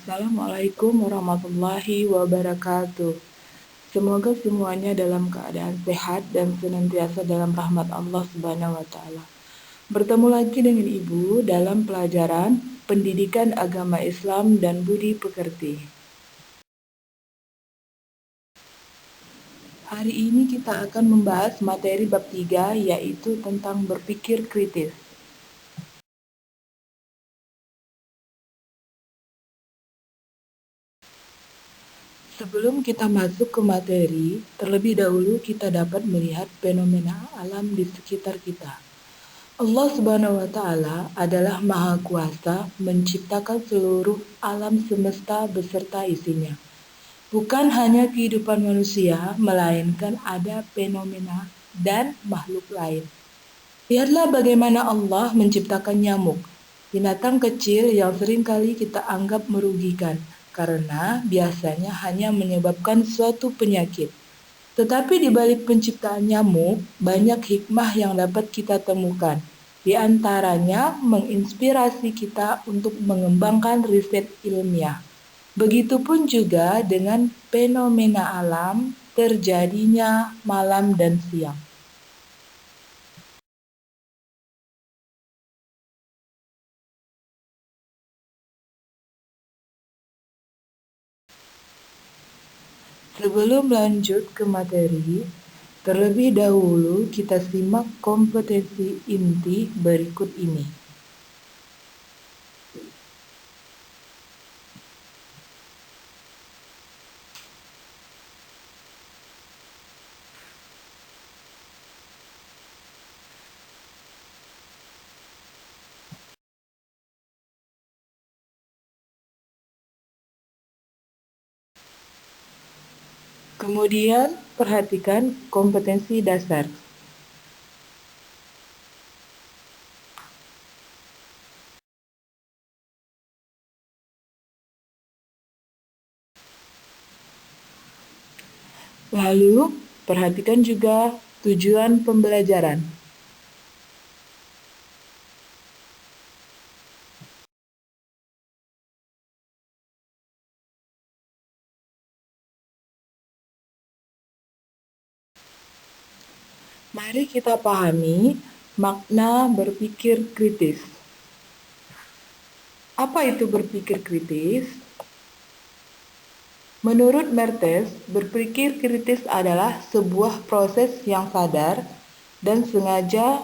Assalamualaikum warahmatullahi wabarakatuh. Semoga semuanya dalam keadaan sehat dan senantiasa dalam rahmat Allah Subhanahu wa taala. Bertemu lagi dengan Ibu dalam pelajaran Pendidikan Agama Islam dan Budi Pekerti. Hari ini kita akan membahas materi bab 3, yaitu tentang berpikir kritis. Sebelum kita masuk ke materi, terlebih dahulu kita dapat melihat fenomena alam di sekitar kita. Allah Subhanahu wa taala adalah Maha Kuasa menciptakan seluruh alam semesta beserta isinya. Bukan hanya kehidupan manusia, melainkan ada fenomena dan makhluk lain. Lihatlah bagaimana Allah menciptakan nyamuk, binatang kecil yang seringkali kita anggap merugikan karena biasanya hanya menyebabkan suatu penyakit. Tetapi di balik penciptaan nyamuk, banyak hikmah yang dapat kita temukan. Di antaranya menginspirasi kita untuk mengembangkan riset ilmiah. Begitupun juga dengan fenomena alam terjadinya malam dan siang. Sebelum lanjut ke materi, terlebih dahulu kita simak kompetensi inti berikut ini. Kemudian, perhatikan kompetensi dasar. Lalu, perhatikan juga tujuan pembelajaran. Mari kita pahami makna berpikir kritis. Apa itu berpikir kritis? Menurut Mertes, berpikir kritis adalah sebuah proses yang sadar dan sengaja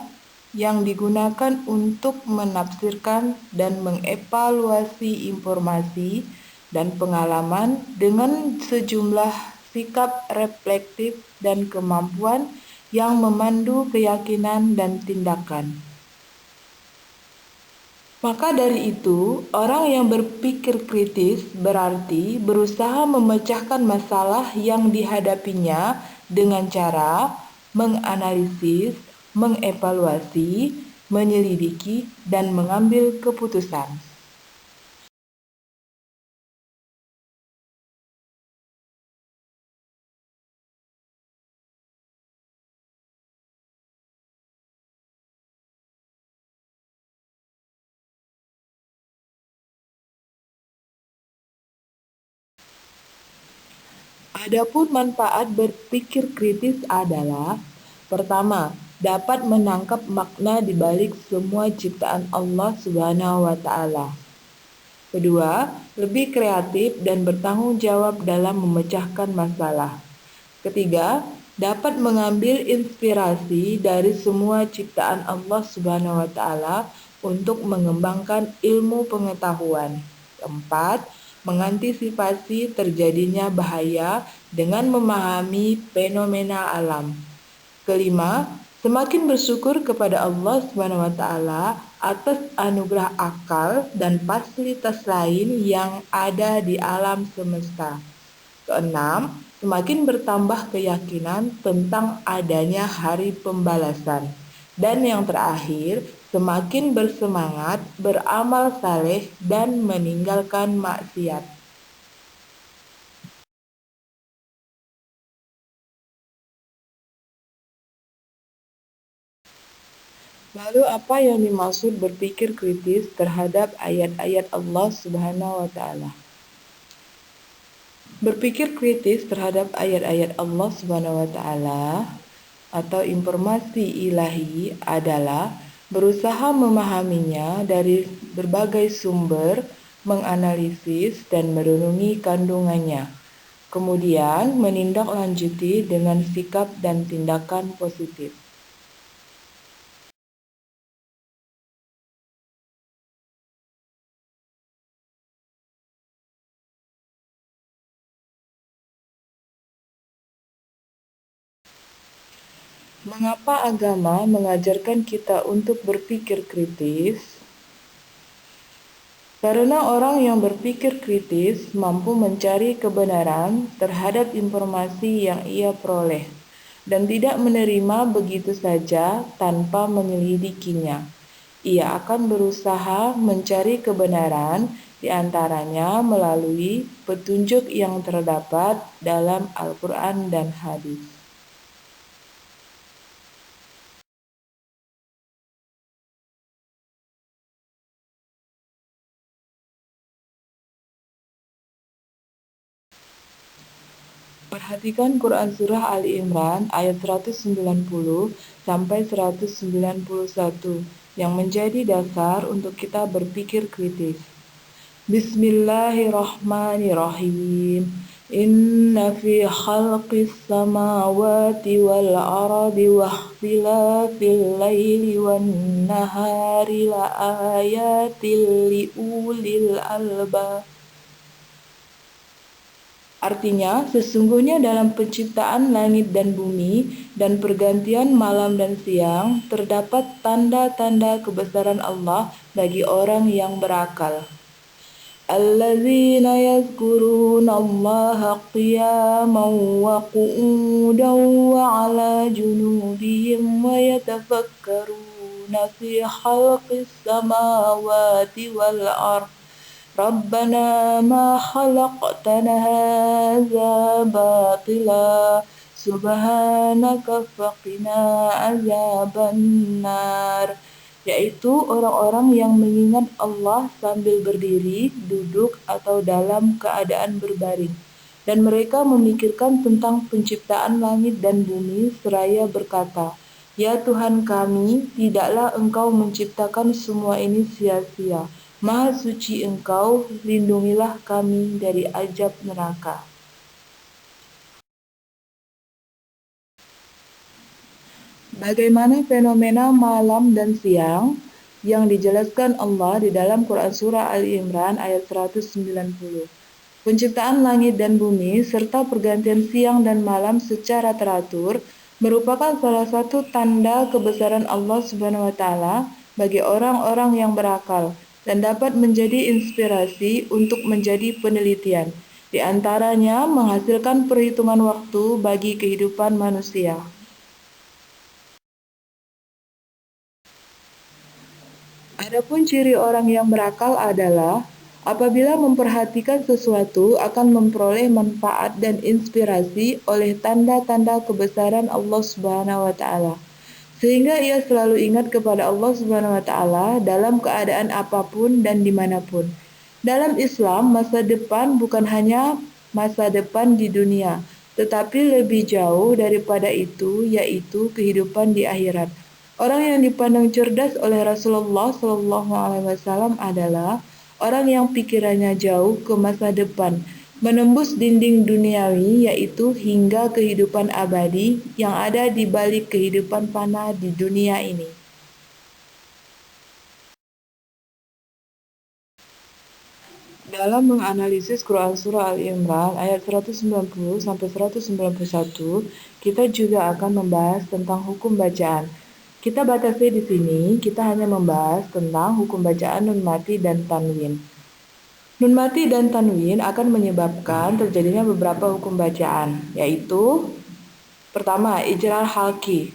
yang digunakan untuk menafsirkan dan mengevaluasi informasi dan pengalaman dengan sejumlah sikap reflektif dan kemampuan yang memandu keyakinan dan tindakan. Maka dari itu, orang yang berpikir kritis berarti berusaha memecahkan masalah yang dihadapinya dengan cara menganalisis, mengevaluasi, menyelidiki, dan mengambil keputusan. Adapun manfaat berpikir kritis adalah: pertama, dapat menangkap makna di balik semua ciptaan Allah Subhanahu wa taala. Kedua, lebih kreatif dan bertanggung jawab dalam memecahkan masalah. Ketiga, dapat mengambil inspirasi dari semua ciptaan Allah Subhanahu wa taala untuk mengembangkan ilmu pengetahuan. Keempat, mengantisipasi terjadinya bahaya dengan memahami fenomena alam. Kelima, semakin bersyukur kepada Allah Subhanahu wa taala atas anugerah akal dan fasilitas lain yang ada di alam semesta. Keenam, semakin bertambah keyakinan tentang adanya hari pembalasan. Dan yang terakhir, semakin bersemangat beramal saleh dan meninggalkan maksiat. Lalu apa yang dimaksud berpikir kritis terhadap ayat-ayat Allah Subhanahu wa taala? Berpikir kritis terhadap ayat-ayat Allah Subhanahu wa taala atau informasi ilahi adalah berusaha memahaminya dari berbagai sumber, menganalisis dan merenungi kandungannya. Kemudian menindaklanjuti dengan sikap dan tindakan positif. Mengapa agama mengajarkan kita untuk berpikir kritis? Karena orang yang berpikir kritis mampu mencari kebenaran terhadap informasi yang ia peroleh dan tidak menerima begitu saja tanpa menyelidikinya. Ia akan berusaha mencari kebenaran di antaranya melalui petunjuk yang terdapat dalam Al-Quran dan hadis. Perhatikan Quran Surah Ali Imran ayat 190 sampai 191 yang menjadi dasar untuk kita berpikir kritis. Bismillahirrahmanirrahim. Inna fi khalqis samawati wal ardi wa ikhtilafil laili wan nahari la ayatil liulil albab. Artinya, sesungguhnya dalam penciptaan langit dan bumi dan pergantian malam dan siang, terdapat tanda-tanda kebesaran Allah bagi orang yang berakal. Alladzina yazkuruna Allaha qiyaman wa qu'udan wa ala junubihim wa yatafakkaruna fi khalqis samawati wal ardh. Rabbana ma khalaqtana hadza batila subhanaka faqina azabannar, yaitu orang-orang yang mengingat Allah sambil berdiri, duduk atau dalam keadaan berbaring, dan mereka memikirkan tentang penciptaan langit dan bumi seraya berkata, "Ya Tuhan kami, tidaklah Engkau menciptakan semua ini sia-sia. Maha suci Engkau, lindungilah kami dari azab neraka." Bagaimana fenomena malam dan siang yang dijelaskan Allah di dalam Quran Surah Ali Imran ayat 190. Penciptaan langit dan bumi serta pergantian siang dan malam secara teratur merupakan salah satu tanda kebesaran Allah Subhanahu wa taala bagi orang-orang yang berakal dan dapat menjadi inspirasi untuk menjadi penelitian. Di antaranya menghasilkan perhitungan waktu bagi kehidupan manusia. Adapun ciri orang yang berakal adalah apabila memperhatikan sesuatu akan memperoleh manfaat dan inspirasi oleh tanda-tanda kebesaran Allah Subhanahu wa taala, sehingga ia selalu ingat kepada Allah Subhanahu wa taala dalam keadaan apapun dan dimanapun. Dalam Islam, masa depan bukan hanya masa depan di dunia, tetapi lebih jauh daripada itu, yaitu kehidupan di akhirat. Orang yang dipandang cerdas oleh Rasulullah SAW adalah orang yang pikirannya jauh ke masa depan, menembus dinding duniawi, yaitu hingga kehidupan abadi yang ada di balik kehidupan fana di dunia ini. Dalam menganalisis Quran Surah Ali Imran ayat 190 sampai 191, kita juga akan membahas tentang hukum bacaan. Kita batasi di sini, kita hanya membahas tentang hukum bacaan nun mati dan tanwin. Nun mati dan tanwin akan menyebabkan terjadinya beberapa hukum bacaan, yaitu pertama, ijral halki.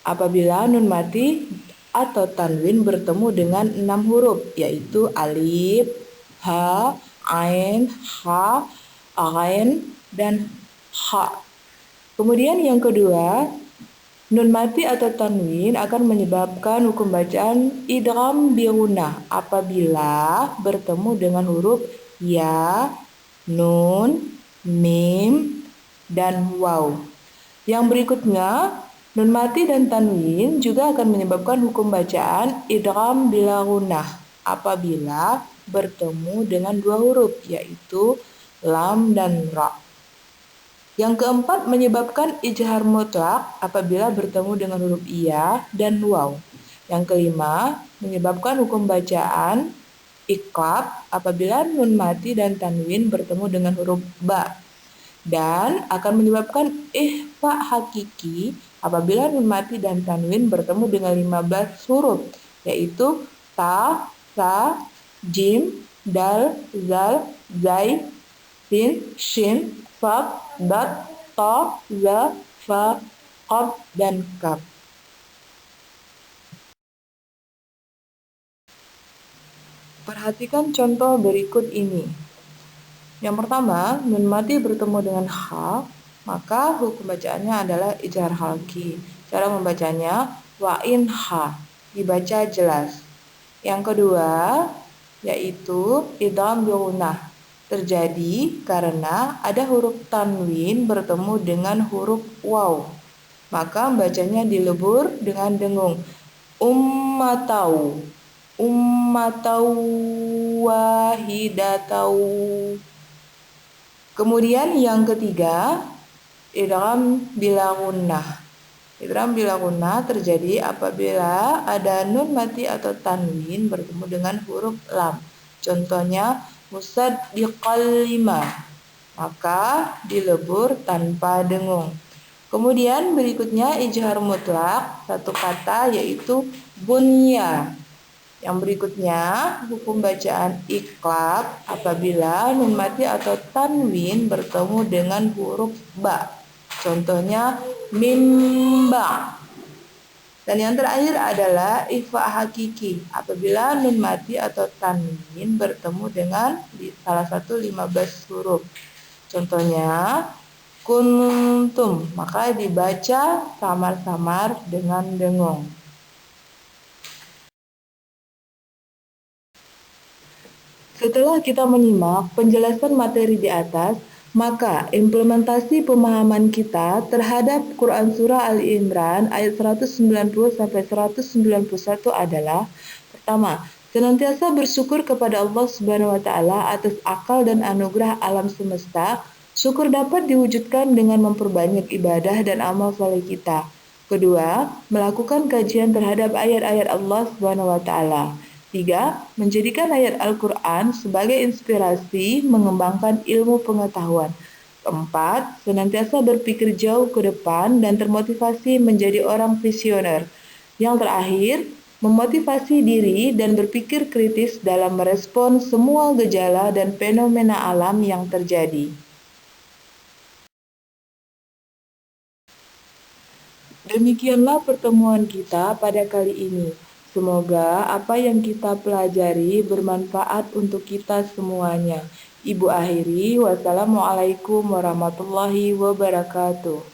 Apabila nun mati atau tanwin bertemu dengan 6 huruf, yaitu alif, ha, ain, ha, ain, dan ha. Kemudian yang kedua, nun mati atau tanwin akan menyebabkan hukum bacaan idgham bi gunnah apabila bertemu dengan huruf ya, nun, mim, dan waw. Yang berikutnya, nun mati dan tanwin juga akan menyebabkan hukum bacaan idgham bila gunnah apabila bertemu dengan dua huruf, yaitu lam dan ra. Yang keempat, menyebabkan ijhar mutlak apabila bertemu dengan huruf iya dan waw. Yang kelima, menyebabkan hukum bacaan iqlab apabila nun mati dan tanwin bertemu dengan huruf ba. Dan akan menyebabkan ikhfa hakiki apabila nun mati dan tanwin bertemu dengan 15 huruf, yaitu ta, sa, jim, dal, zal, zai, sin, shin, sad, dad, ta, za, fa, qaf, dan kaf. Perhatikan contoh berikut ini. Yang pertama, nun mati bertemu dengan ha, maka hukum bacaannya adalah ijhar halki. Cara membacanya wain ha, dibaca jelas. Yang kedua, yaitu idgham bi gunnah. Terjadi karena ada huruf tanwin bertemu dengan huruf waw. Maka bacanya dilebur dengan dengung. Ummatau, ummatau wahidatau. Kemudian yang ketiga, idgham bila gunnah. Idgham bila gunnah terjadi apabila ada nun mati atau tanwin bertemu dengan huruf lam. Contohnya musaddiqal lima, maka dilebur tanpa dengung. Kemudian berikutnya ijhar mutlak, satu kata yaitu bunya. Yang berikutnya, hukum bacaan iqlab apabila nun mati atau tanwin bertemu dengan huruf ba. Contohnya mimba. Dan yang terakhir adalah ikhfa hakiki apabila nun mati atau tanwin bertemu dengan salah satu 15 huruf. Contohnya kuntum, maka dibaca samar-samar dengan dengung. Setelah kita menyimak penjelasan materi di atas, maka implementasi pemahaman kita terhadap Quran Surah Ali Imran ayat 190-191 adalah: pertama, senantiasa bersyukur kepada Allah Subhanahu wa Ta'ala atas akal dan anugerah alam semesta. Syukur dapat diwujudkan dengan memperbanyak ibadah dan amal saleh kita. Kedua, melakukan kajian terhadap ayat-ayat Allah Subhanahu wa Ta'ala. 3. Menjadikan ayat Al-Quran sebagai inspirasi mengembangkan ilmu pengetahuan. 4. Senantiasa berpikir jauh ke depan dan termotivasi menjadi orang visioner. Yang terakhir, memotivasi diri dan berpikir kritis dalam merespon semua gejala dan fenomena alam yang terjadi. Demikianlah pertemuan kita pada kali ini. Semoga apa yang kita pelajari bermanfaat untuk kita semuanya. Ibu akhiri, wassalamualaikum warahmatullahi wabarakatuh.